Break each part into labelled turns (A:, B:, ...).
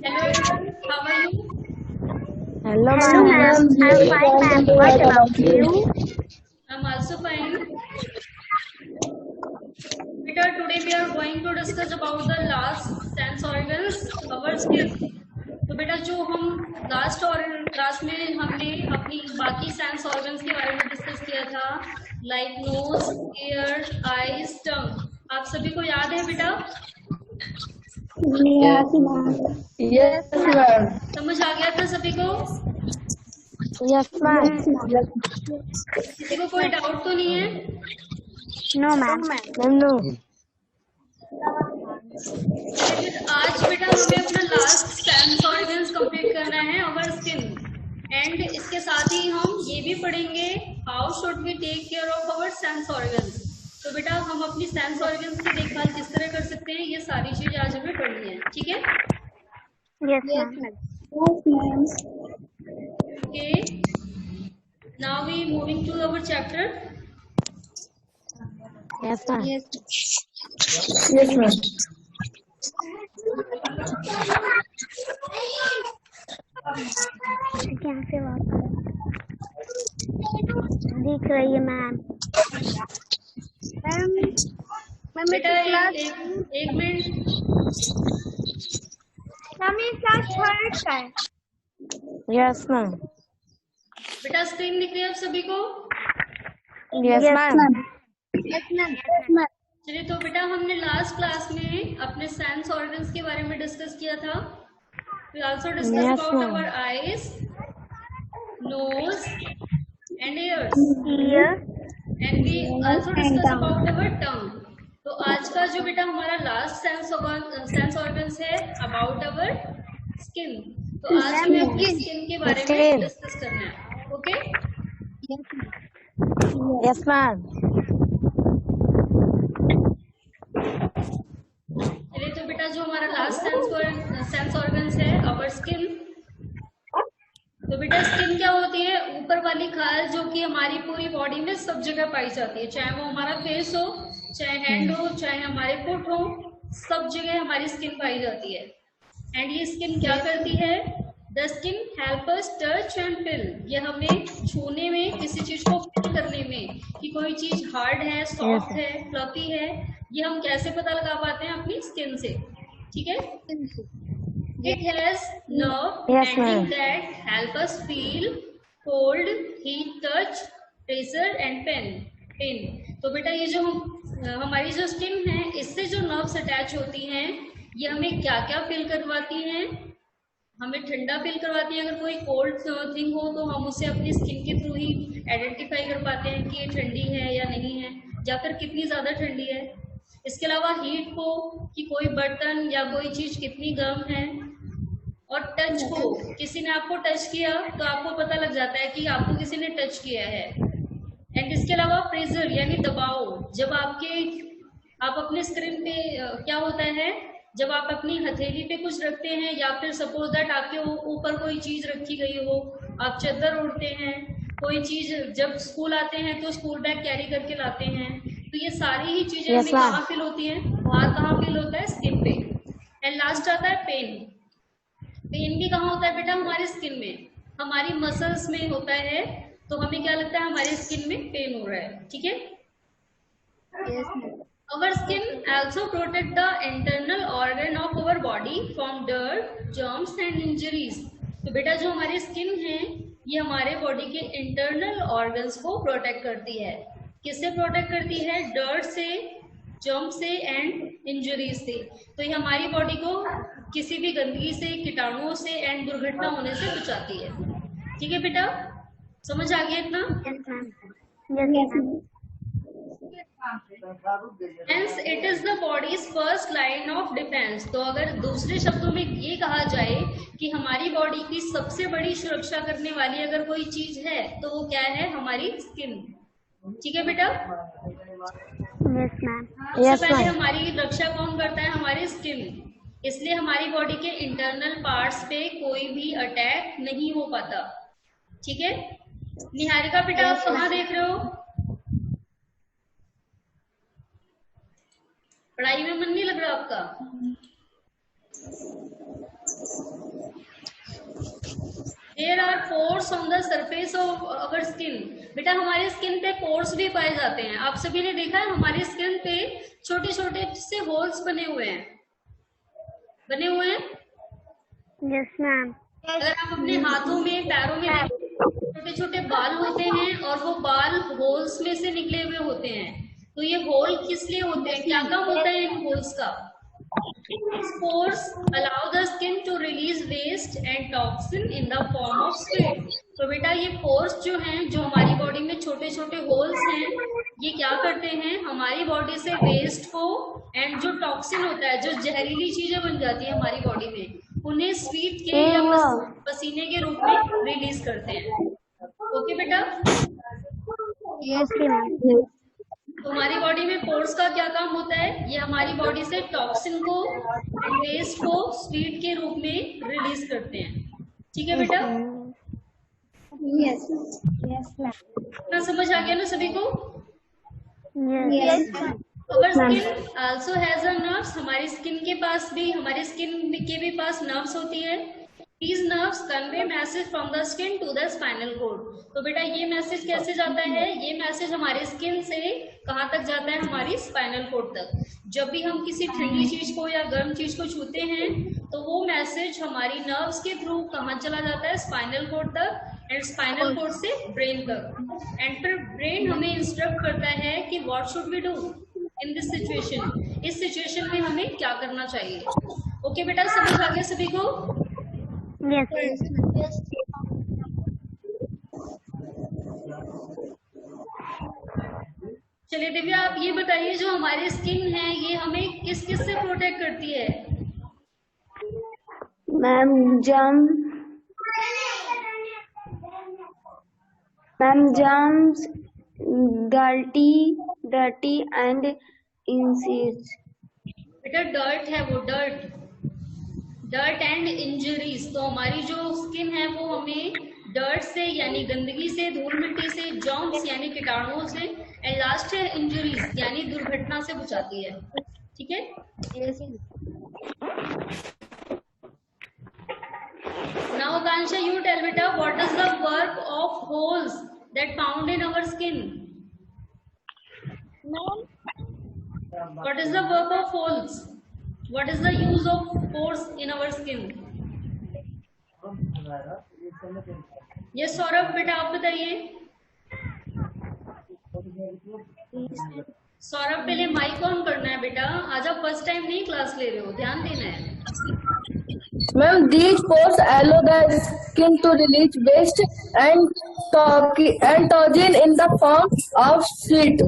A: Hello everyone, how are you?
B: Hello,
C: Hello,
B: ma'am.
C: ma'am. I'm fine, ma'am. What about you?
A: I'm also fine. Beta, today we are going to discuss about the last sense organs, our skin. तो बेटा जो हम last और class में हमने अपनी बाकी sense organs के बारे में डिस्कस किया था, लाइक नोज, ईयर, आईज, टंग। आप सभी को याद है बेटा?
C: Yes, ma'am.
A: समझ आ गया था सभी को?
B: Yes, ma'am.
A: किसी को कोई डाउट तो नहीं है?
C: No, ma'am.
B: Ma'am, no.
A: फिर आज बेटा हमें अपना लास्ट सेंस ऑर्गन्स कंप्लीट करना है, अवर स्किन। एंड इसके साथ ही हम ये भी पढ़ेंगे how should we take care of our sense organs. तो बेटा हम अपनी सेंस ऑर्गन्स की देखभाल किस तरह कर सकते हैं, ये सारी चीज आज हमें पढ़नी है, ठीक है?
C: Yes, ma'am.
A: Okay, now we moving to our chapter.
B: Yes, ma'am.
C: Yes, ma'am. क्या से बात दिख रही है मैम? मैम
A: बेटा
C: क्लास
A: एक मिनट।
C: मैम ये क्लास थर्ड का है।
B: Yes, ma'am.
A: बेटा स्क्रीन दिख रही है आप सभी को?
B: Yes, ma'am.
C: Yes, ma'am.
A: चलिए, तो बेटा हमने लास्ट क्लास में अपने सेंस ऑर्गन्स के बारे में डिस्कस किया था। We also discussed
B: Yes,
A: about
B: ma'am.
A: our eyes, nose, and ears, and we also discussed about our tongue. तो आज का जो बेटा हमारा लास्ट सेंस ऑर्गन्स है अबाउट अवर स्किन। तो आज हमें अपनी स्किन के बारे में डिस्कस करना है, ओके?
B: Yes, ma'am.
A: चलिए, तो बेटा जो हमारा लास्ट सेंस ऑर्गन्स है अवर स्किन। तो बेटा स्किन क्या होती है? ऊपर वाली खाल जो कि हमारी पूरी बॉडी में सब जगह पाई जाती है, चाहे वो हमारा फेस हो, चाहे हैंड हो, चाहे हमारे फुट हो, सब जगह हमारी स्किन पाई जाती है। एंड ये स्किन क्या करती है? The skin help us touch and feel. ये हमें छूने में, किसी चीज को फील करने में, कि कोई चीज हार्ड है, सॉफ्ट है, फ्लफी है, ये हम कैसे पता लगा पाते हैं? अपनी स्किन से, ठीक है? It has nerve
B: Yes,
A: ending
B: ma'am.
A: that help us feel cold, heat, touch, pressure and pain. तो बेटा ये जो हमारी जो स्किन है, इससे जो नर्व्स अटैच होती हैं, ये हमें क्या क्या फील करवाती हैं? हमें ठंडा फील करवाती है। अगर कोई कोल्ड थिंग हो तो हम उसे अपनी स्किन के थ्रू ही आइडेंटिफाई कर पाते हैं कि ये ठंडी है या नहीं है, या फिर कितनी ज़्यादा ठंडी है। इसके अलावा हीट को, कि कोई बर्तन या कोई चीज़ कितनी गर्म है। और टच को, किसी ने आपको टच किया तो आपको पता लग जाता है कि आपको किसी ने टच किया है। एंड इसके अलावा प्रेशर यानी दबाव, जब आप अपने स्क्रीन पे क्या होता है, जब आप अपनी हथेली पे कुछ रखते हैं, या फिर सपोज दैट आपके ऊपर कोई चीज रखी गई हो, आप चादर ओढ़ते हैं, कोई चीज, जब स्कूल आते हैं तो स्कूल बैग कैरी करके लाते हैं, तो ये सारी ही चीजें
B: Yes,
A: हमें
B: ma'am.
A: कहाँ फील होती हैं? बाहर कहाँ फील होता है? स्किन पे। एंड लास्ट आता है पेन। पेन भी कहाँ होता है बेटा? हमारी स्किन में, हमारी मसल्स में होता है। तो हमें क्या लगता है? हमारी स्किन में पेन हो रहा है, ठीक है? Our skin also protect the internal organ of our body from dirt, germs and injuries. तो बेटा जो हमारी स्किन है, ये हमारे बॉडी के इंटरनल ऑर्गन्स को प्रोटेक्ट करती है। किससे प्रोटेक्ट करती है? डर्ट से, जर्म से एंड इंजरीज से। तो ये हमारी बॉडी को किसी भी गंदगी से, कीटाणुओं से एंड दुर्घटना होने से बचाती है, ठीक है बेटा? समझ आ गया इतना? Hence it is the body's first line of defense. तो अगर दूसरे शब्दों में ये कहा जाए कि हमारी बॉडी की सबसे बड़ी सुरक्षा करने वाली अगर कोई चीज है तो वो क्या है? हमारी स्किन, ठीक है बेटा? सबसे पहले हमारी रक्षा कौन करता है? हमारी स्किन। इसलिए हमारी बॉडी के इंटरनल पार्ट्स पे कोई भी अटैक नहीं हो पाता, ठीक है? निहारिका बेटा आप कहाँ देख रहे हो? पढ़ाई में मन नहीं लग रहा आपका? There are pores on the surface of our skin. बेटा हमारे स्किन पे पोर्स भी पाए जाते हैं। आप सभी ने देखा है हमारी स्किन पे छोटे छोटे से होल्स बने हुए हैं।
C: Yes, ma'am.
A: अगर आप अपने हाथों में पैरों में छोटे छोटे बाल होते हैं और वो बाल होल्स में से निकले हुए होते हैं। तो ये होल किस लिए होते हैं, क्या काम होता है इन होल्स का? Pores allow the skin to release waste and toxin in the form of sweat। तो बेटा ये पोर्स जो हैं, जो हमारी बॉडी में छोटे छोटे होल्स हैं, ये क्या करते हैं, हमारी बॉडी से वेस्ट को एंड जो टॉक्सिन होता है, जो जहरीली चीजें बन जाती है हमारी बॉडी में, उन्हें स्वीट के या पसीने के रूप में रिलीज करते हैं। ओके बेटा?
C: Yes, ma'am.
A: तो हमारी बॉडी में पोर्स का क्या काम होता है? ये हमारी बॉडी से टॉक्सिन को एंड वेस्ट को स्वीट के रूप में रिलीज करते हैं। ठीक है बेटा?
C: Yes. Yes, ma'am.
A: इतना समझ आ गया ना सभी को?
C: Yes, ma'am.
A: Our skin also has a nerves। हमारी स्किन के पास भी, हमारी स्किन के भी पास नर्व्स होती है। These nerves convey message from the skin to the spinal cord। तो बेटा ये मैसेज कैसे जाता है? ये मैसेज हमारे स्किन से कहाँ तक जाता है? हमारी स्पाइनल कोड तक। जब भी हम किसी ठंडी चीज को या गर्म चीज को छूते हैं तो वो मैसेज हमारी नर्व्स के थ्रू कहाँ चला जाता है? स्पाइनल कोड तक, एंड स्पाइनल कोड से ब्रेन तक। एंड फिर ब्रेन हमें इंस्ट्रक्ट करता है कि what should we do in this situation. इस सिचुएशन में हमें क्या करना चाहिए। ओके बेटा, समझ आ गया सभी को?
C: Yes. Yes.
A: चलिए दिव्या, आप ये बताइए, जो हमारी स्किन है ये हमें किस किस से प्रोटेक्ट करती है?
B: Ma'am germs, dirty and insects.
A: बेटा डर्ट है वो, डर्ट एंड इंजरीज। तो हमारी जो स्किन है वो हमें डर्ट से यानी गंदगी से, धूल मिट्टी से, जर्म्स यानी कीटाणुओं से, एंड लास्ट है इंजरीज यानी दुर्घटना से बचाती है। ठीक है? नाउ कांशा, यू टेल बेटा, what is the work of holes that found in our skin? What is the work of holes? What is the use of pores in our skin? Yes, Saurabh बेटा आप बताइए। सौरभ पहले माइक ऑन करना है बेटा, आज आप फर्स्ट टाइम नहीं क्लास ले रहे हो, ध्यान देना है।
D: Ma'am, these pores allow the skin to release waste and toxin in the form of sweat।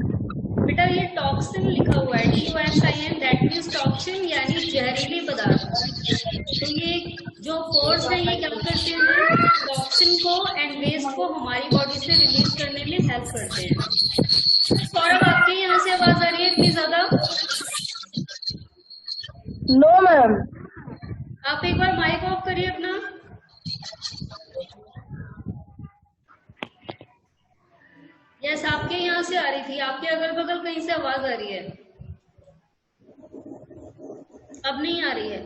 A: बेटा ये टॉक्सिन लिखा हुआ है, TOXIN, दैट मीन्स टॉक्सिन यानी जहरीले पदार्थ। तो ये जो पोर्स है ये क्या करते हैं? टॉक्सिन को एंड वेस्ट को हमारी बॉडी से रिलीज करने में हेल्प करते हैं। सौरभ आपके यहाँ से आवाज आ रही है इतनी ज्यादा?
D: No ma'am.
A: आप एक बार माइक ऑफ करिए अपना। यस, आपके यहाँ से आ रही थी, आपके अगल बगल कहीं से आवाज आ रही है, अब नहीं आ रही है।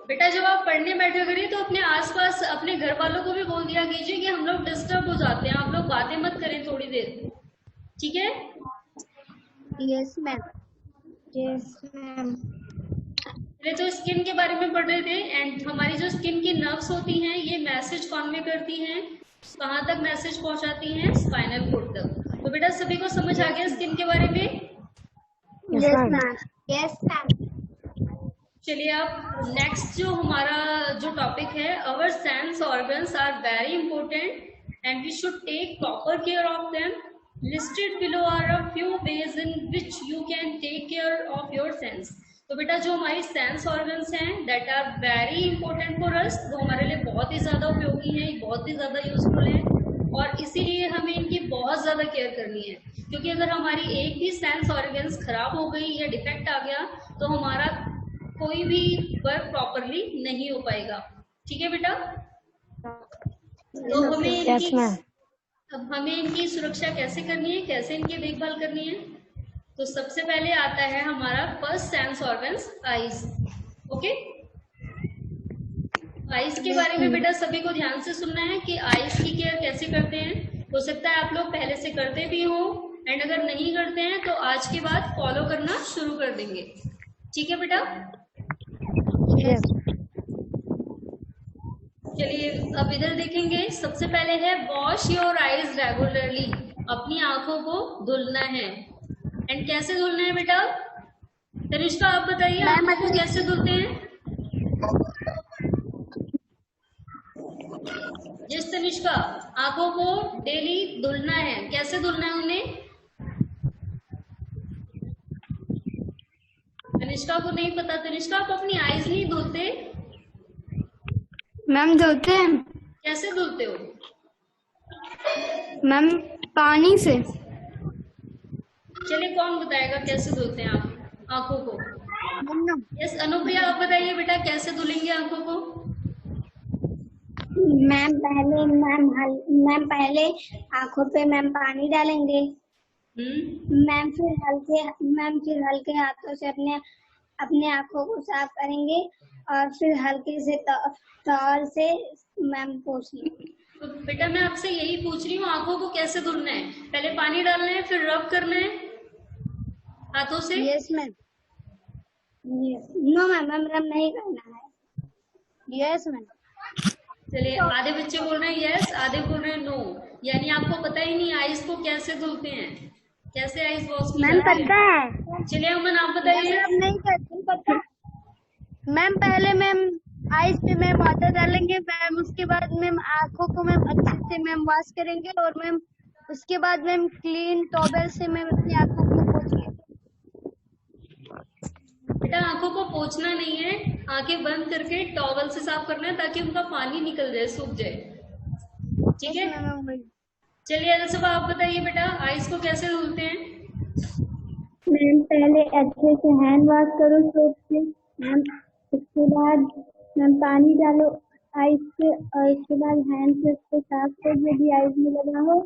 A: बेटा जब आप पढ़ने बैठे करिए तो अपने आसपास अपने घर वालों को भी बोल दिया कीजिए कि हम लोग डिस्टर्ब हो जाते हैं, आप लोग बातें मत करें थोड़ी देर। ठीक है?
C: Yes, ma'am. Yes, ma'am.
A: पहले तो स्किन के बारे में पढ़ रहे थे, एंड हमारी जो स्किन की नर्व्स होती हैं ये मैसेज कन्वे करती हैं, कहाँ तक मैसेज पहुंचाती हैं? स्पाइनल कोड तक। तो बेटा सभी को समझ आ गया स्किन के बारे में?
C: Yes, ma'am. Yes, ma'am.
A: चलिए अब नेक्स्ट जो हमारा जो टॉपिक है, our sense organs are very important and we should take proper care of them. Listed below are a few ways in which you can take care of your sense. तो बेटा जो हमारी sense organs हैं that are very important for us, वो हमारे लिए बहुत ही ज्यादा उपयोगी हैं, बहुत ही ज्यादा यूजफुल है, और इसीलिए हमें इनकी बहुत ज्यादा केयर करनी है। क्योंकि अगर हमारी एक भी सेंस ऑर्गन्स खराब हो गई या डिफेक्ट आ गया तो हमारा कोई भी वर्क प्रॉपरली नहीं हो पाएगा। ठीक है बेटा? तो हमें इनकी सुरक्षा कैसे करनी है, कैसे इनकी देखभाल करनी है? तो सबसे पहले आता है हमारा first sense organs, eyes. Okay, ice के बारे में बेटा सभी को ध्यान से सुनना है कि आइस की केयर कैसे करते हैं। हो सकता है आप लोग पहले से करते भी हो, एंड अगर नहीं करते हैं तो आज के बाद फॉलो करना शुरू कर देंगे। ठीक है बेटा? चलिए अब इधर देखेंगे। सबसे पहले है वॉश योर आईज रेगुलरली, अपनी आंखों को धुलना है। एंड कैसे धुलना है बेटा? तनिष्का आप बताइए, आंखों को कैसे धुलते हैं? जिस तनिष्का, आंखों को डेली धुलना है, कैसे धुलना है उन्हें? तनिष्का को नहीं पता। तनिष्का आप अपनी आईज नहीं धुलते?
C: मैम धोते हैं।
A: कैसे धुलते हो?
C: मैम पानी से।
A: चलिए कौन बताएगा कैसे धुलते हैं आप आंखों को? यस अनुप्रिया आप बताइए बेटा, कैसे धुलेंगे आंखों को?
C: मैम पहले आंखों पे मैम पानी डालेंगे। मैम फिर हल्के हाथों से अपने आंखों को साफ करेंगे और फिर हल्के से टॉवल से मैम पोंछ लेंगे।
A: तो बेटा मैं आपसे यही पूछ रही हूँ, आंखों को कैसे धुलना है? पहले पानी डालना है, फिर रब करना है हाथों से?
C: Yes ma'am. नो मैम रब नहीं करना है। Yes ma'am.
A: चलिए आधे बच्चे बोल रहे हैं यस, आधे बोल रहे हैं नो, यानी आपको पता ही नहीं आइस को कैसे धुलते हैं, कैसे आइस वॉश की जाती है। चलिए अमन आप बताइए।
C: नहीं करते पता। मैम पहले मैम आइस पे मैम वाटर डालेंगे, मैम उसके बाद मैम आंखों को मैम अच्छे से मैम वॉश करेंगे और मैम उसके बाद मैम क्लीन टॉवल से मैम अपनी आंखों को पोंछेंगे।
A: बेटा आंखों को पोंछना नहीं है, आंखें बंद करके टॉवल से साफ करना है ताकि उनका पानी निकल जाए, सूख जाए। ठीक है? चलिए अगर आप बताइए बेटा, आइस को कैसे धुलते हैं?
C: मैम पहले अच्छे से हैंड वॉश करो सोप से मैम, उसके बाद मैम पानी डालो आइस पे और उसके बाद हैंड से उसको साफ करो जो भी आइस में लगा हो,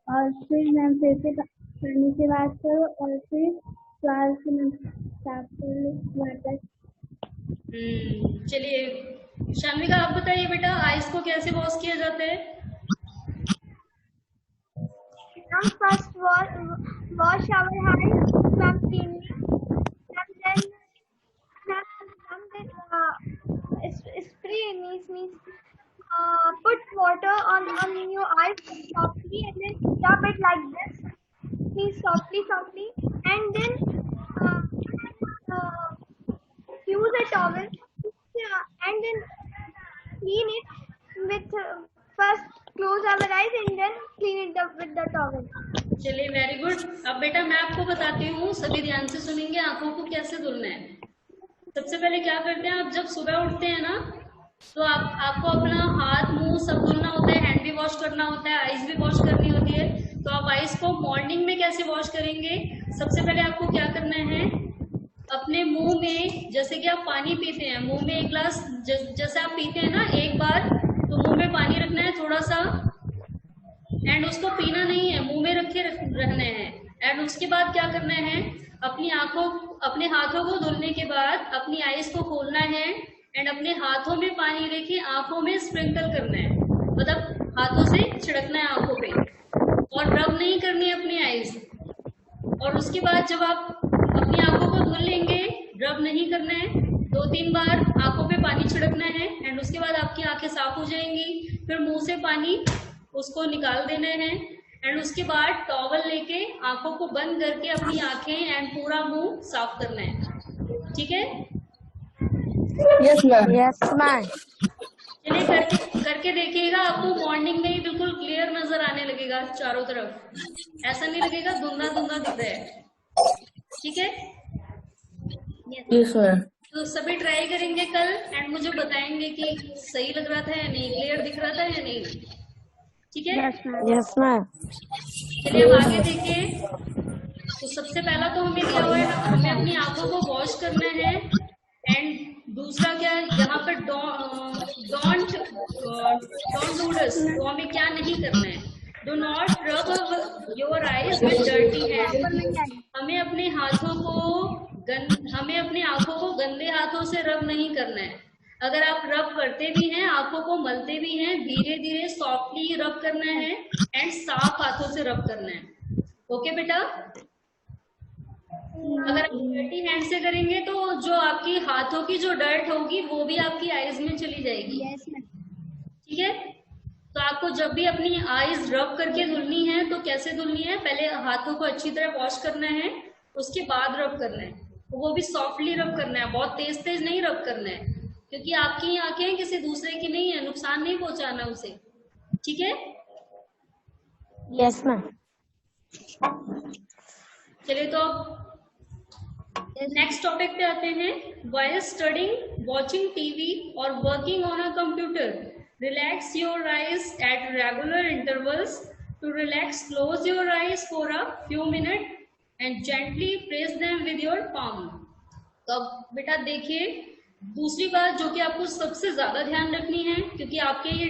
C: और फिर मैम फिर से पानी से वॉश करो और फिर टॉवल से मैम साफ कर लो वाटर।
A: चलिए शान्विका आप बताइए बेटा, आइस को कैसे वॉश किया जाता है?
C: Ma'am, first wash our hands, ma'am, cleanly, and then spray means put water on your eyes softly and then rub it like this, means softly, and then use a towel and then clean it with first close our eyes and then clean it up with the towel.
A: चलिए very good. अब बेटा मैं आपको बताती हूँ, सभी ध्यान से सुनेंगे आंखों को कैसे धुलना है। सबसे पहले क्या करते हैं, आप जब सुबह उठते हैं ना तो आपको अपना हाथ मुंह सब धुलना होता है, हैंड भी वॉश करना होता है, आइज भी वॉश करनी होती है। तो आप आइज को मॉर्निंग में कैसे वॉश करेंगे? सबसे पहले आपको क्या करना है, अपने मुंह में जैसे कि आप पानी पीते हैं, मुंह में एक गिलास जैसे आप पीते हैं ना एक बार, तो मुंह में पानी रखना है थोड़ा सा, एंड उसको पीना नहीं है, मुंह में रखे रहना है। एंड उसके बाद क्या करना है, अपने हाथों को धुलने के बाद अपनी आईज को खोलना है एंड अपने हाथों में पानी लेके आंखों में स्प्रिंकल करना है, मतलब हाथों से छिड़कना है आंखों पे, और रब नहीं करनी है अपनी आईज। और उसके बाद जब आप अपनी आंखों को धुल लेंगे, रब नहीं करना है, 2-3 बार आंखों पे पानी छिड़कना है एंड उसके बाद आपकी आंखें साफ हो जाएंगी। फिर मुंह से पानी उसको निकाल देना है एंड उसके बाद टॉवल लेके आंखों को बंद करके अपनी आंखें एंड पूरा मुंह साफ करना है। ठीक है?
D: Yes ma'am.
B: Yes ma'am.
A: चलिए करके देखिएगा, आपको मॉर्निंग में ही बिल्कुल क्लियर नजर आने लगेगा चारों तरफ, ऐसा नहीं लगेगा धुंधला धुंधला दिख रहा है। ठीक है?
D: Yes ma'am.
A: तो सभी ट्राई करेंगे कल एंड मुझे बताएंगे कि सही लग रहा था या नहीं, क्लियर दिख रहा था या नहीं। ठीक है?
B: Yes ma'am.
A: चलिए अब आगे देखिए। तो सबसे पहला तो हमें क्या हुआ है, हमें अपनी आंखों को वॉश करना है एंड दूसरा क्या है, यहाँ पर डोंट डू दिस, तो हमें क्या नहीं करना है, do not rub your eyes with dirty hand. हमें अपने आंखों को गंदे हाथों से रब नहीं करना है। अगर आप रब करते भी हैं, आंखों को मलते भी हैं, धीरे धीरे सॉफ्टली रब करना है एंड साफ हाथों से रब करना है। ओके बेटा, अगर आप डर्टी हैंड से करेंगे तो जो आपकी हाथों की जो डर्ट होगी वो भी आपकी आईज में चली जाएगी। ठीक है, तो आपको जब भी अपनी आईज रब करके धुलनी है तो कैसे धुलनी है, पहले हाथों को अच्छी तरह वॉश करना है, उसके बाद रब करना है, वो भी सॉफ्टली रब करना है, बहुत तेज तेज नहीं रब करना है, क्योंकि आपकी आंखें किसी दूसरे की नहीं है, नुकसान नहीं पहुंचाना उसे। ठीक है,
B: यस मैम।
A: चलिए तो अब नेक्स्ट टॉपिक पे आते हैं। वाइल स्टडिंग, वॉचिंग टीवी और working on a computer, relax your eyes at regular intervals. To relax, close your eyes for a few minute and gently press them with your palm. तो अब बेटा देखिए, दूसरी बात जो कि आपको सबसे ज्यादा ध्यान रखनी है, क्योंकि आपके ये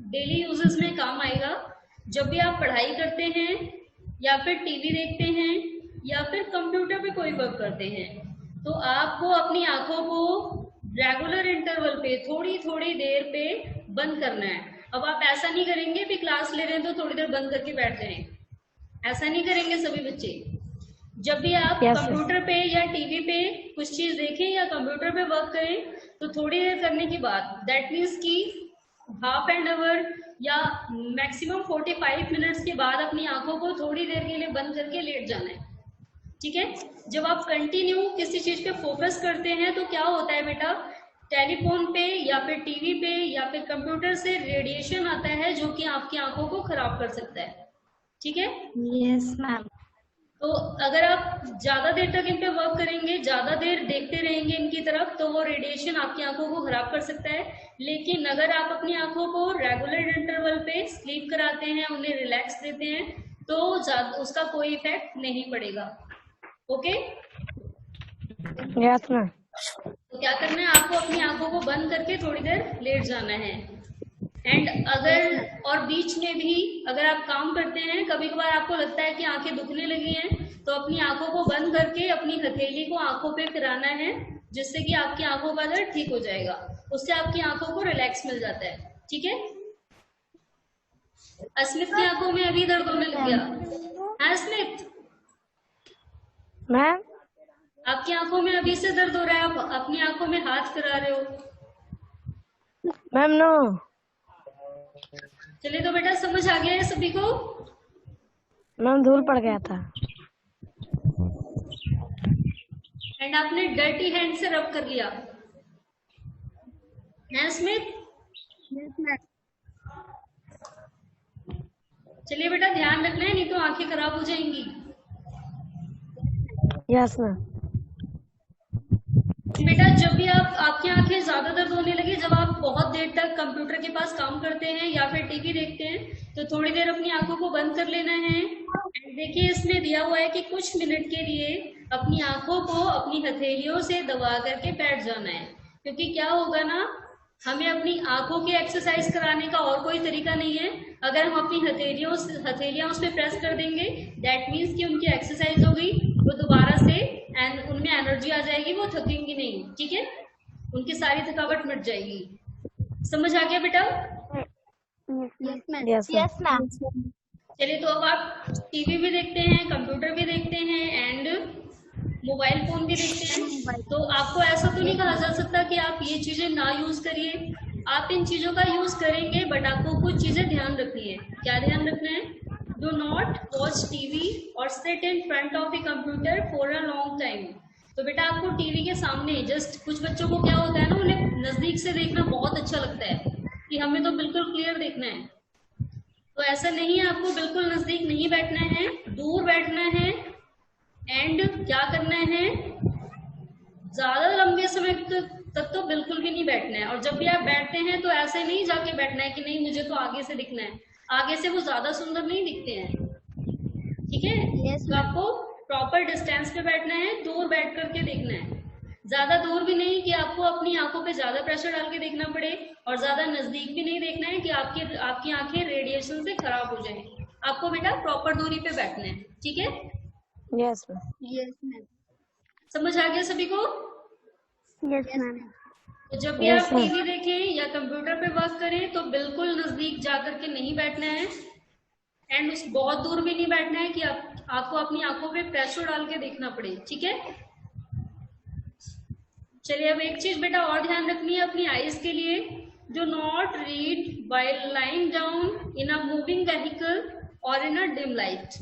A: डेली यूजेस में काम आएगा। जब भी आप पढ़ाई करते हैं या फिर टीवी देखते हैं या फिर कंप्यूटर पे कोई वर्क करते हैं, तो आपको अपनी आंखों को रेगुलर इंटरवल पे थोड़ी थोड़ी देर पे बंद करना है। अब आप ऐसा नहीं करेंगे कि क्लास ले रहे हैं तो थोड़ी देर बंद करके बैठ जाएं, ऐसा नहीं करेंगे सभी बच्चे। जब भी आप कंप्यूटर पे या टीवी पे कुछ चीज देखें या कंप्यूटर पे वर्क करें तो थोड़ी देर करने के बाद, दैट मीन्स कि हाफ एन आवर या मैक्सिमम 45 मिनट्स के बाद अपनी आंखों को थोड़ी देर के लिए बंद करके लेट जाना है। ठीक है, जब आप कंटिन्यू किसी चीज पे फोकस करते हैं तो क्या होता है बेटा, टेलीफोन पे या फिर टीवी पे या फिर कंप्यूटर से रेडिएशन आता है जो कि आपकी आंखों को खराब कर सकता है। ठीक है,
B: यस मैम।
A: तो अगर आप ज्यादा देर तक इन पे वर्क करेंगे, ज्यादा देर देखते रहेंगे इनकी तरफ, तो वो रेडिएशन आपकी आंखों को खराब कर सकता है। लेकिन अगर आप अपनी आंखों को रेगुलर इंटरवल पे स्लीप कराते हैं, उन्हें रिलैक्स देते हैं, तो उसका कोई इफेक्ट नहीं पड़ेगा। Okay,
B: yes ma'am.
A: तो क्या करना है, आपको अपनी आंखों को बंद करके थोड़ी देर लेट जाना है। एंड अगर और बीच में भी अगर आप काम करते हैं, कभी कभार आपको लगता है कि आंखें दुखने लगी हैं, तो अपनी आंखों को बंद करके अपनी हथेली को आंखों पे फिराना है, जिससे कि आपकी आंखों का दर्द ठीक हो जाएगा, उससे आपकी आंखों को रिलैक्स मिल जाता है। ठीक है, अस्मित की आंखों में अभी दर्द होने लग गया। अस्मित
B: मैम,
A: आपकी आंखों में अभी से दर्द हो रहा है, आप अपनी आंखों में हाथ फिरा रहे हो।
B: Ma'am no.
A: चलिए तो बेटा समझ आ गया है सभी को।
B: मैम धूल पड़ गया था।
A: एंड आपने डर्टी हैंड से रब कर लिया है स्मिथ। चलिए बेटा ध्यान रखना है, नहीं तो आंखें खराब हो जाएंगी।
B: Yes ma'am.
A: बेटा जब भी आपकी आंखें ज्यादा दर्द होने लगे, जब आप बहुत देर तक कंप्यूटर के पास काम करते हैं या फिर टीवी देखते हैं, तो थोड़ी देर अपनी आंखों को बंद कर लेना है। देखिए इसमें दिया हुआ है कि कुछ मिनट के लिए अपनी आंखों को अपनी हथेलियों से दबा करके बैठ जाना है, क्योंकि क्या होगा ना, हमें अपनी आंखों की एक्सरसाइज कराने का और कोई तरीका नहीं है। अगर हम अपनी हथेलियां उस पर प्रेस कर देंगे, दैट मीन्स कि उनकी एक्सरसाइज हो गई, वो दोबारा से उनमें एनर्जी आ जाएगी, वो थकेंगी नहीं। ठीक है, उनकी सारी थकावट मिट जाएगी। समझ आ गया बेटा?
B: Yes ma'am.
A: चलिए तो अब आप टीवी भी देखते हैं, कंप्यूटर भी देखते हैं एंड मोबाइल फोन भी देखते हैं, तो आपको ऐसा तो नहीं कहा जा सकता कि आप ये चीजें ना यूज करिए। आप इन चीजों का यूज करेंगे, बट आपको कुछ चीजें ध्यान रखनी है। क्या ध्यान रखना है? डू नॉट वॉच टीवी और sit in front of a computer for a long time. तो बेटा आपको टीवी के सामने, जस्ट कुछ बच्चों को क्या होता है ना, उन्हें नजदीक से देखना बहुत अच्छा लगता है कि हमें तो बिल्कुल क्लियर देखना है। तो ऐसा नहीं है, आपको बिल्कुल नजदीक नहीं बैठना है, दूर बैठना है। एंड क्या करना है, ज्यादा लंबे समय तक तो बिल्कुल भी नहीं बैठना है। और जब भी आप बैठते हैं तो ऐसे नहीं जाके बैठना है कि नहीं मुझे तो आगे से दिखना है, आगे से वो ज्यादा सुंदर नहीं दिखते हैं। ठीक है, तो आपको प्रॉपर डिस्टेंस पे बैठना है, दूर बैठ करके देखना है। ज्यादा दूर भी नहीं कि आपको अपनी आंखों पे ज्यादा प्रेशर डाल के देखना पड़े, और ज्यादा नजदीक भी नहीं देखना है कि आपकी आंखें रेडिएशन से खराब हो जाए। आपको बेटा प्रॉपर दूरी पे बैठना है। ठीक है,
B: यस मैम।
A: समझ आ गया सभी को?
C: Yes ma'am.
A: तो जब भी
B: Yes,
A: आप
B: ma'am.
A: टीवी देखें या कंप्यूटर पे वर्क करें तो बिल्कुल नजदीक जा करके नहीं बैठना है, एंड उस बहुत दूर भी नहीं बैठना है कि आपको अपनी आंखों पे प्रेशर डाल के देखना पड़े, ठीक है। चलिए अब एक चीज बेटा और ध्यान रखनी है अपनी आईज के लिए, do not read while lying down in a moving vehicle और इन अ डिम लाइट।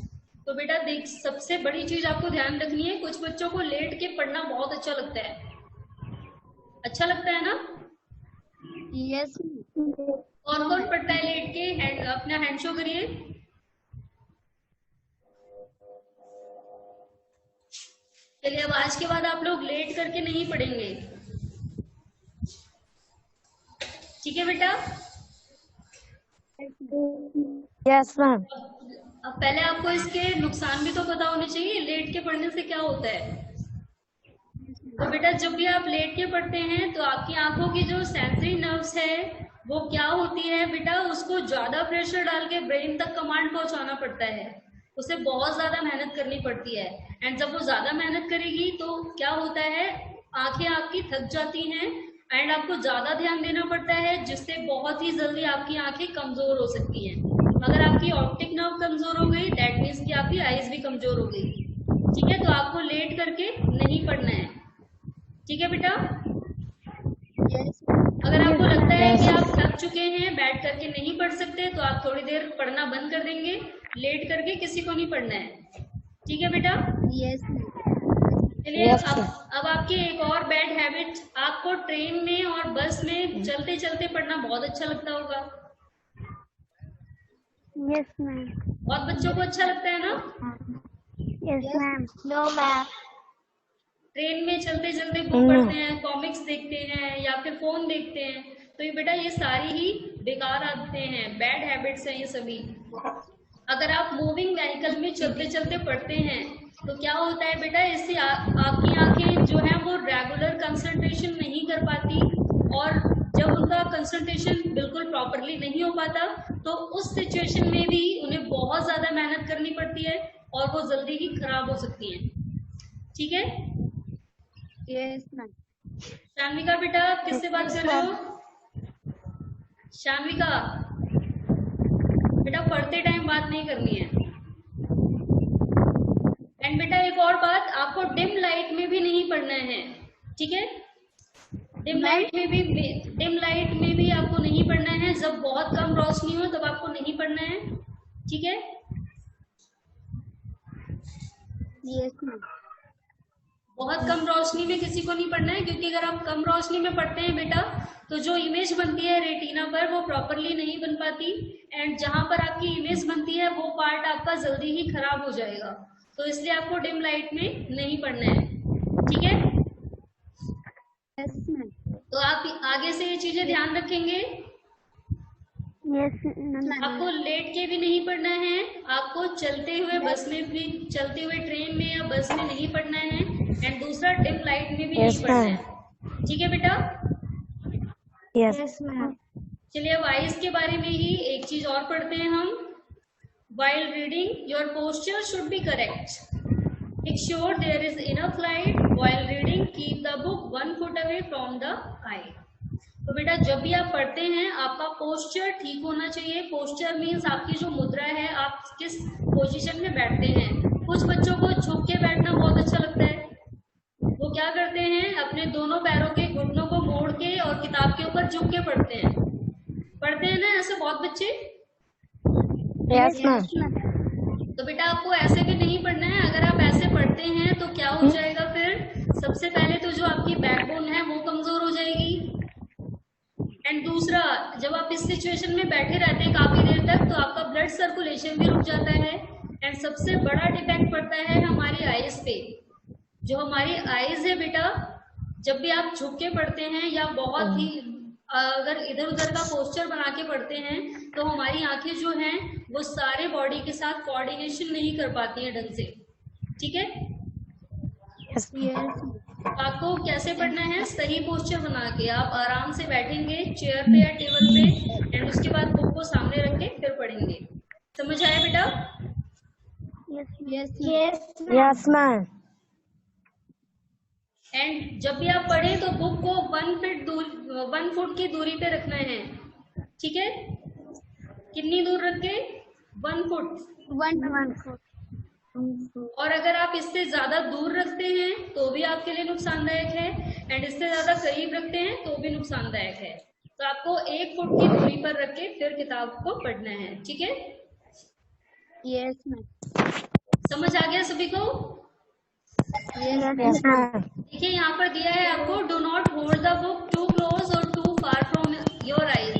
A: तो बेटा देख, सबसे बड़ी चीज आपको ध्यान रखनी है, कुछ बच्चों को लेट के पढ़ना बहुत अच्छा लगता है, अच्छा लगता है ना।
B: Yes.
A: कौन कौन पढ़ता है लेट के, अपना हैंड शो करिए। चलिए अब आज के बाद आप लोग लेट करके नहीं पढ़ेंगे, ठीक है बेटा।
B: Yes, ma'am.
A: अब पहले आपको इसके नुकसान भी तो पता होने चाहिए, लेट के पढ़ने से क्या होता है। तो बेटा जब भी आप लेट के पढ़ते हैं तो आपकी आंखों की जो सेंसरी नर्व्स है वो क्या होती है बेटा, उसको ज्यादा प्रेशर डाल के ब्रेन तक कमांड पहुंचाना पड़ता है, उसे बहुत ज्यादा मेहनत करनी पड़ती है। एंड जब वो ज्यादा मेहनत करेगी तो क्या होता है, आंखें आपकी थक जाती हैं एंड आपको ज्यादा ध्यान देना पड़ता है, जिससे बहुत ही जल्दी आपकी आंखें कमजोर हो सकती हैं। अगर आपकी ऑप्टिक नर्व कमजोर हो गई दैट मीन्स कि आपकी आईज भी कमजोर हो गई, ठीक है। तो आपको लेट करके नहीं पढ़ना है, ठीक है बेटा। अगर आपको लगता है कि आप थक चुके हैं, बैठ करके नहीं पढ़ सकते, तो आप थोड़ी देर पढ़ना बंद कर देंगे, लेट करके किसी को नहीं पढ़ना है, ठीक है बेटा। चलिए
B: Yes,
A: अब आपकी एक और बैड हैबिट, आपको ट्रेन में और बस में चलते चलते पढ़ना बहुत अच्छा लगता होगा,
C: Yes, ma'am.
A: बहुत बच्चों को अच्छा लगता है ना।
C: Yes, ma'am. No, ma'am.
A: Train में चलते चलते बुक पढ़ते हैं, कॉमिक्स देखते हैं या फिर फोन देखते हैं, तो ये बेटा ये सारी ही बेकार आदतें हैं, बैड हैबिट्स हैं ये सभी। अगर आप मूविंग व्हीकल में चलते चलते पढ़ते हैं तो क्या होता है बेटा, इससे आपकी आंखें जो है वो रेगुलर कंसंट्रेशन नहीं कर पाती, और जब उनका कंसंट्रेशन बिल्कुल प्रॉपरली नहीं हो पाता तो उस सिचुएशन में भी उन्हें बहुत ज्यादा मेहनत करनी पड़ती है और वो जल्दी ही खराब हो सकती हैं, ठीक है।
C: Yes, ma'am.
A: शान्विका बेटा आप किससे बात कर रहे हो। शान्विका बेटा पढ़ते टाइम बात नहीं करनी है। एंड बेटा एक और बात, आपको डिम लाइट में भी नहीं पढ़ना है, ठीक है। डिम लाइट में भी आपको नहीं पढ़ना है, जब बहुत कम रोशनी हो तब आपको नहीं पढ़ना है, ठीक है।
C: Yes, ma'am.
A: बहुत कम रोशनी में किसी को नहीं पढ़ना है, क्योंकि अगर आप कम रोशनी में पढ़ते हैं बेटा तो जो इमेज बनती है रेटिना पर वो प्रॉपरली नहीं बन पाती, एंड जहां पर आपकी इमेज बनती है वो पार्ट आपका जल्दी ही खराब हो जाएगा, तो इसलिए आपको डिम लाइट में नहीं पढ़ना है, ठीक है।
C: Yes, ma'am.
A: तो आप आगे से ये चीजें ध्यान रखेंगे।
C: Yes, ma'am.
A: आपको लेट के भी नहीं पढ़ना है, आपको चलते हुए बस में भी, चलते हुए ट्रेन में या बस में नहीं पढ़ना है, एंड दूसरा डिम लाइट में भी
B: Yes,
A: नहीं पढ़ना
B: ma'am.
A: है, ठीक है बेटा।
B: Yes.
C: Yes, ma'am.
A: चलिए अब आईज के बारे में ही एक चीज और पढ़ते हैं हम। While reading, your posture should be correct. Make sure there is enough light. While reading, keep the book 1 foot away from the eye. तो बेटा जब भी आप पढ़ते हैं आपका पोस्चर ठीक होना चाहिए। पोस्चर मीन्स आपकी जो मुद्रा है, आप किस पोजीशन में बैठते हैं। कुछ बच्चों को झुक के बैठना बहुत अच्छा लगता है, वो क्या करते हैं, अपने दोनों पैरों के घुटनों को मोड़ के और किताब के ऊपर झुक के पढ़ते हैं ना, ऐसे बहुत बच्चे।
B: Yes, ma'am.
A: तो बेटा आपको ऐसे भी नहीं पढ़ना है। अगर आप ऐसे पढ़ते हैं तो क्या हो जाएगा फिर, सबसे पहले तो जो आपकी बैकबोन है वो कमजोर हो जाएगी, एंड दूसरा जब आप इस सिचुएशन में बैठे रहते हैं काफी देर तक तो आपका ब्लड सर्कुलेशन भी रुक जाता है, एंड सबसे बड़ा डिफेक्ट पड़ता है हमारी आईज पे। जो हमारी आईज है बेटा, जब भी आप झुक के पढ़ते हैं या बहुत ही अगर इधर उधर का पोस्चर बना के पढ़ते हैं तो हमारी आंखें जो हैं वो सारे बॉडी के साथ कोऑर्डिनेशन नहीं कर पाती हैं ढंग से, ठीक है।
B: Yes.
A: आपको कैसे पढ़ना है, सही पोस्चर बना के आप आराम से बैठेंगे चेयर पे या टेबल पे, एंड उसके बाद बुक को सामने रख के फिर पढ़ेंगे। समझ आया बेटा।
C: Yes, yes, yes.
B: Yes, ma'am.
A: And जब भी आप पढ़े तो बुक को 1 फुट की दूरी पे रखना है, ठीक है? कितनी दूर रख के? 1 फुट।
C: 1 फुट।
A: और अगर आप इससे ज्यादा दूर रखते हैं तो भी आपके लिए नुकसानदायक है, एंड इससे ज्यादा करीब रखते हैं तो भी नुकसानदायक है। तो आपको 1 फुट की दूरी पर रख के फिर किताब को पढ़ना है, ठीक है?
C: Yes ma'am.
A: समझ आ गया सभी को?
B: Yes, ma'am.
A: देखिए यहाँ पर दिया है आपको, do not hold the book too close or too far from your eyes.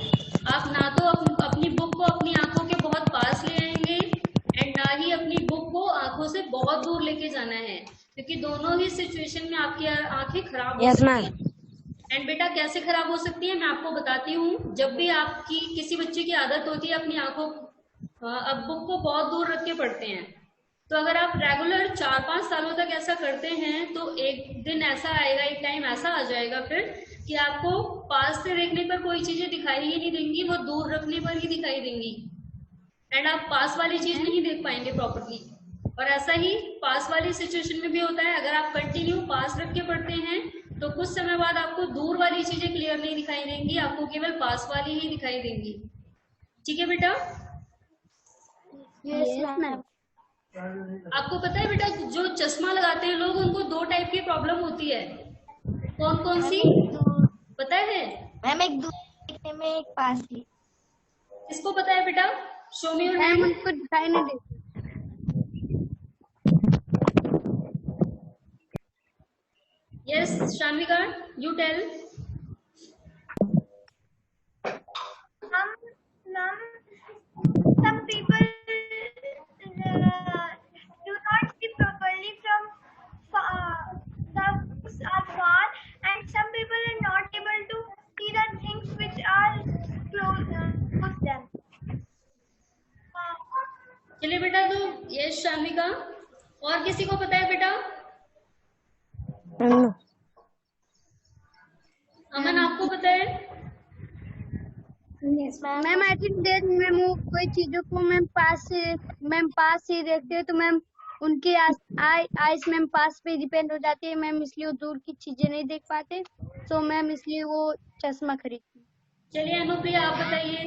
A: आप ना तो अपनी बुक को अपनी आंखों के बहुत पास ले आएंगे एंड ना ही अपनी बुक को आंखों से बहुत दूर लेके जाना है, क्योंकि दोनों ही सिचुएशन में आपकी आंखें खराब हो
B: Yes,
A: सकती
B: ma'am.
A: हैं। एंड बेटा कैसे खराब हो सकती है मैं आपको बताती हूँ। जब भी आपकी किसी बच्चे की आदत होती है अपनी आंखों अब बुक को बहुत दूर रख के पढ़ते हैं, तो अगर आप रेगुलर 4-5 सालों तक ऐसा करते हैं तो एक दिन ऐसा आएगा, एक टाइम ऐसा आ जाएगा फिर कि आपको पास से देखने पर कोई चीजें दिखाई ही नहीं देंगी, वो दूर रखने पर ही दिखाई देंगी एंड आप पास वाली चीज नहीं देख पाएंगे प्रॉपर्ली। और ऐसा ही पास वाली सिचुएशन में भी होता है, अगर आप कंटिन्यू पास रख के पढ़ते हैं तो कुछ समय बाद आपको दूर वाली चीजें क्लियर नहीं दिखाई देंगी, आपको केवल पास वाली ही दिखाई देंगी, ठीक है बेटा?
C: Yes ma'am.
A: आपको पता है बेटा, जो चश्मा लगाते हैं लोग उनको 2 टाइप की प्रॉब्लम होती है। कौन कौन सी पता है?
C: मैम एक दूर देखने में, एक पास ही।
A: किसको पता है बेटा? Show me your
C: ma'am
A: hand.
C: उनको दिखाई नहीं देती।
A: Yes Shanvika, you tell.
E: Some people do not see properly from the books are far, and some people are not able to see the things which are close them.
A: चलिए बेटा, तो yes शान्विका, और किसी को पता है बेटा?
B: No.
A: अमन आपको पता है?
C: Ma'am I think there ma'am वो कोई चीजों को मैम पास से देखते हैं तो मैम उनके आईज मैम पास पे डिपेंड हो जाती है मैम, इसलिए वो दूर की चीजें नहीं देख पाते, तो मैम इसलिए वो चश्मा खरीदते।
A: चलिए अनुप्रिया आप बताइए।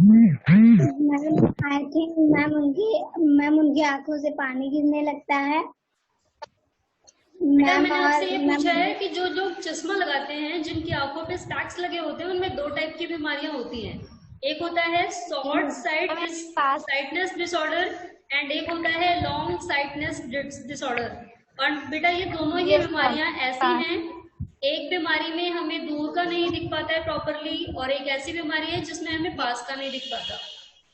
C: मैम आई थिंक मैम उनकी आंखों से पानी गिरने लगता है।
A: बेटा मैंने आपसे ये पूछा है कि जो लोग चश्मा लगाते हैं जिनकी आंखों पे स्टैक्स लगे होते हैं उनमें 2 टाइप की बीमारियां होती हैं। एक होता है शॉर्ट साइटनेस डिसऑर्डर एंड एक होता है लॉन्ग साइटनेस डिसऑर्डर। और बेटा ये दोनों ही बीमारियां ऐसी हैं, एक बीमारी में हमें दूर का नहीं दिख पाता है प्रॉपरली और एक ऐसी बीमारी है जिसमें हमें पास का नहीं दिख पाता।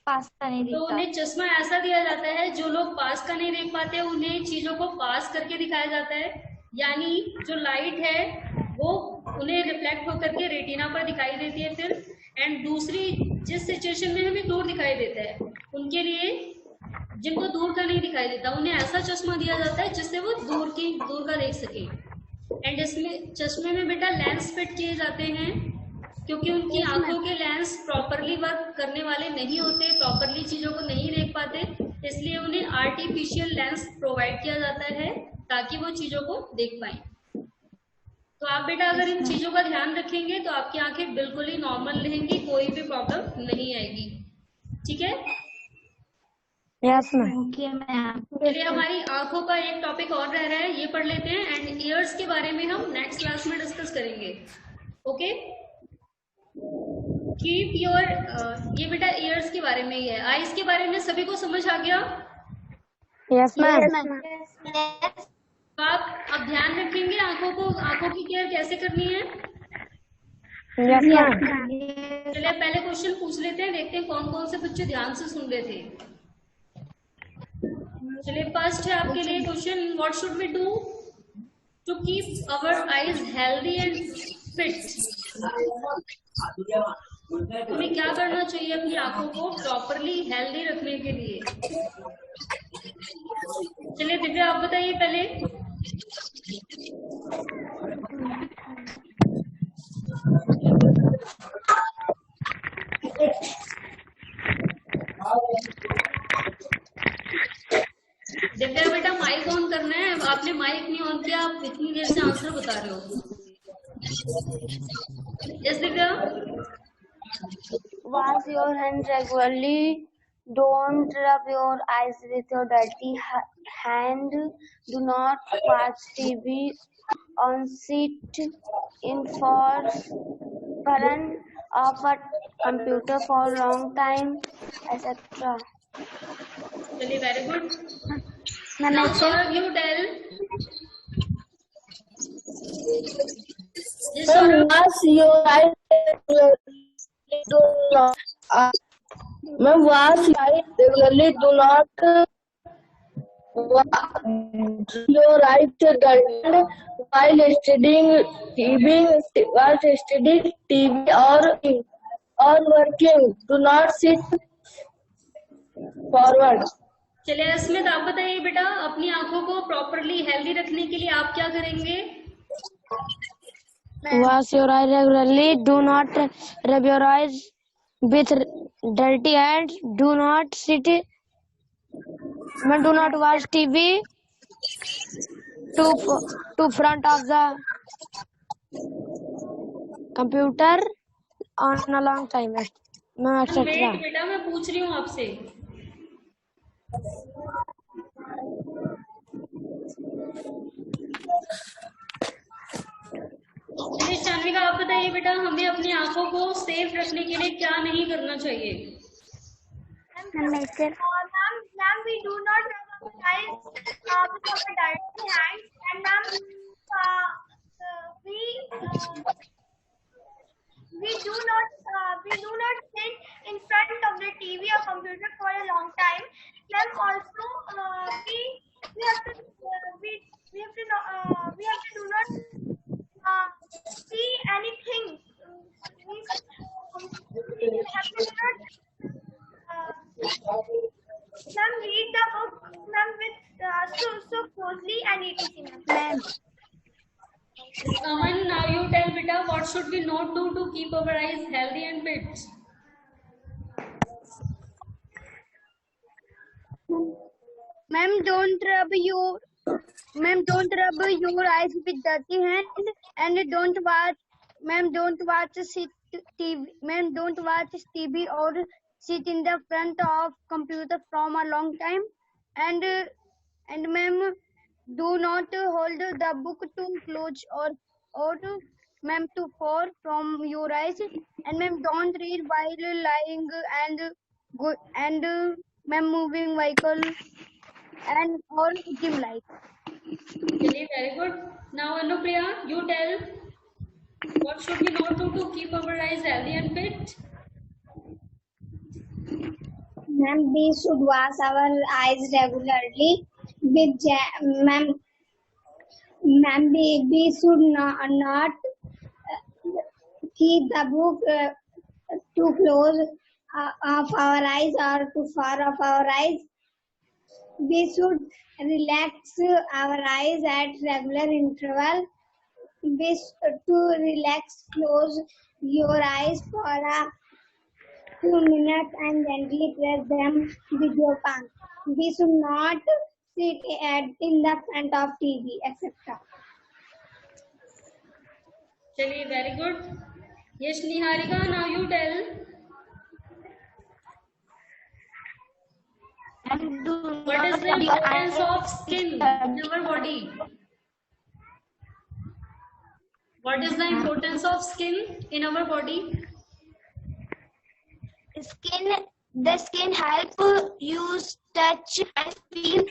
A: तो उन्हें चश्मा ऐसा दिया जाता है, जो लोग पास का नहीं देख पाते उन्हें चीजों को पास करके दिखाया जाता है, यानी जो लाइट है वो उन्हें रिफ्लेक्ट होकर के रेटिना पर दिखाई देती है फिर। एंड दूसरी जिस सिचुएशन में हमें दूर दिखाई देता है उनके लिए, जिनको दूर का नहीं दिखाई देता उन्हें ऐसा चश्मा दिया जाता है जिससे वो दूर का देख सके। एंड इसमें चश्मे में बेटा लेंस फिट किए जाते हैं, क्योंकि उनकी आंखों के लेंस प्रॉपरली वर्क करने वाले नहीं होते, प्रॉपरली चीजों को नहीं देख पाते, इसलिए उन्हें आर्टिफिशियल लेंस प्रोवाइड किया जाता है ताकि वो चीजों को देख पाए। तो आप बेटा अगर इन चीजों का ध्यान रखेंगे तो आपकी आंखें बिल्कुल ही नॉर्मल रहेंगी, कोई भी प्रॉब्लम नहीं आएगी, ठीक है?
B: Yes, ma'am.
C: Okay ma'am.
A: चलिए हमारी आंखों का एक टॉपिक और रह रहा है, ये पढ़ लेते हैं एंड ईयर्स के बारे में हम नेक्स्ट क्लास में डिस्कस करेंगे। ओके, कीप योर ये बेटा ईयर्स के बारे में ही है। आईज के बारे में सभी को समझ आ गया?
B: Yes, ma'am.
A: तो आप अब ध्यान रखेंगे आंखों की केयर कैसे करनी है।
B: Yes, ma'am.
A: चलिए पहले क्वेश्चन पूछ लेते हैं, देखते हैं कौन कौन से बच्चे ध्यान से सुन रहे थे। चलिए फर्स्ट है आपके लिए question, what should we do to keep our eyes healthy and fit? हमें क्या करना चाहिए अपनी आंखों को प्रॉपरली हेल्दी रखने के लिए? चलिए दिव्या आप बताइए पहले। दिव्या बेटा माइक ऑन करना है, आपने माइक नहीं ऑन किया, आप इतनी देर फिर से आंसर बता रहे हो। Yes Divya.
C: Wash your hands regularly. Don't rub your eyes with your dirty hand. Do not watch TV on sit in front of a computer for a long time, etc.
A: चलिए very good.
C: Ma'am,
A: now
C: next
A: Saurabh you tell. जी
D: Ma'am,
A: Saurabh.
D: wash your eyes. Do not. Ma'am, wash your eyes regularly. Do not your eyes dirty while studying TV or working. Do not sit forward.
A: चलिए अस्मित आप बताइए बेटा, अपनी आंखों को properly healthy रखने के लिए आप क्या करेंगे?
B: Wash your eyes regularly. Do not rub your eyes with dirty hands. Do not sit. Do not watch TV to front of the computer on a long time, etc.
A: Wait बेटा, मैं पूछ रही हूँ आपसे। चलिए शान्विका आप बताइए बेटा, हमें अपनी आंखों को सेफ रखने के लिए क्या नहीं करना चाहिए?
E: Ma'am, we do not rub our eyes with our dirty hands, and ma'am, we do not sit in front of the TV or computer for a long time. Ma'am, also we have to do not see anything. We have to not ma'am, read the book, ma'am, with so closely and etc. Ma'am.
A: Aman, now you tell beta, what should we not do to keep our eyes healthy and fit?
C: Ma'am, don't rub your eyes with dirty hand, and don't watch TV or sit in the front of computer from a long time, and ma'am, do not hold the book too close or ma'am too far from your eyes, and ma'am, don't read while lying and ma'am, moving vehicle and or dim light.
A: Really very good. Now Anupriya, you tell, what should we not do to keep our eyes healthy and fit?
C: Ma'am, we should wash our eyes regularly with ma'am, we should not keep the book too close of our eyes or too far of our eyes. We should relax our eyes at regular interval. To relax, close your eyes for a few minutes and gently press them with your palm. We should not sit in the front of TV, etc.
A: Chaliye, very good. Yes, Niharika, now you tell. What is the importance of skin in our body? What is the importance of skin in our body?
C: The skin help you touch and feel.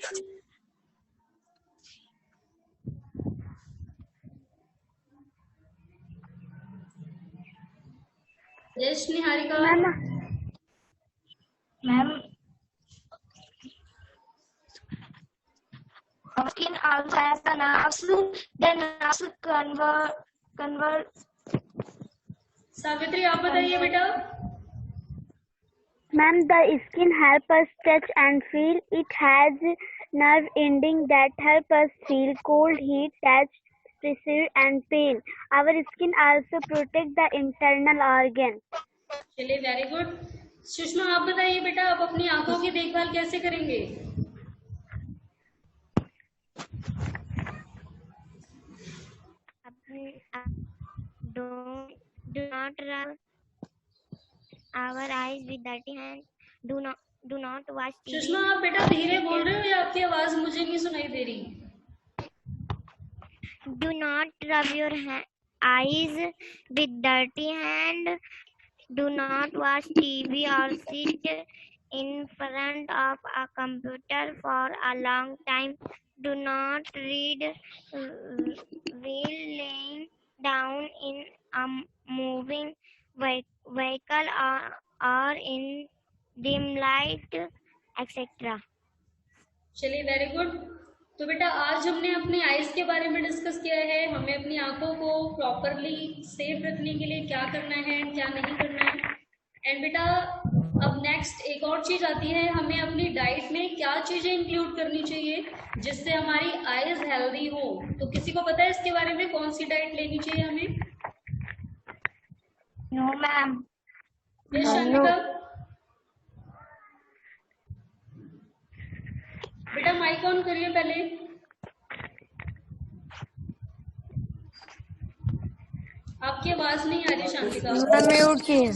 A: Yes, Niharika.
C: Ma'am, our skin also has the nerves. The nerves convert.
A: Savitri आप बताइए बेटा.
C: Ma'am, the skin help us touch and feel. It has nerve ending that help us feel cold, heat, touch, pressure and pain. Our skin also protect the internal organ.
A: चलिए very good. Sushma आप बताइए बेटा, आप अपनी आंखों की देखभाल कैसे करेंगे?
F: do not rub our eyes with dirty hands. Do not watch TV.
A: Sushma, आप बेटा धीरे बोल रहे हो या आपकी आवाज मुझे नहीं सुनाई दे रही?
F: Do not rub your eyes with dirty hand. Do not watch TV or sit in front of a computer for a long time. Do not read while laying down in a moving vehicle or in dim light, etc.
A: चलिए, very good. तो बेटा आज हमने अपनी eyes के बारे में discuss किया है, हमें अपनी आंखों को प्रॉपरली सेफ रखने के लिए क्या करना है, क्या नहीं करना है। एंड बेटा अब नेक्स्ट एक और चीज आती है, हमें अपनी डाइट में क्या चीजें इंक्लूड करनी चाहिए जिससे हमारी आईज हेल्दी हो। तो किसी को पता है इसके बारे में, कौन सी डाइट लेनी चाहिए हमें?
F: No ma'am.
A: शांतिका बेटा माइक ऑन करिए पहले। आपकी आवाज नहीं आ रही शांतिका।
B: म्यूट किए।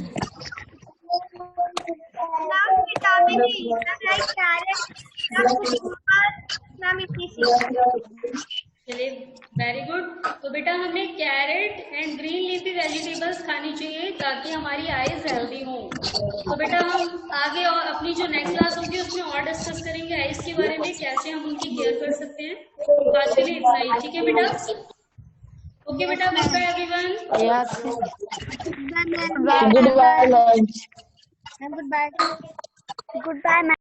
E: Now vitamin E, like carrot,
A: चलिए, वेरी गुड। तो बेटा हमें carrot and green leafy vegetables खानी चाहिए ताकि हमारी आईज हेल्दी हो। तो बेटा हम आगे और अपनी जो नेक्स्ट क्लास होगी उसमें और डिस्कस करेंगे आईज के बारे में, कैसे हम उनकी केयर कर सकते हैं। आज के लिए इतना ही, ठीक है बेटा? ओके बेटा, goodbye everyone.
D: Goodbye, lunch.
C: Goodbye. Goodbye, ma'am.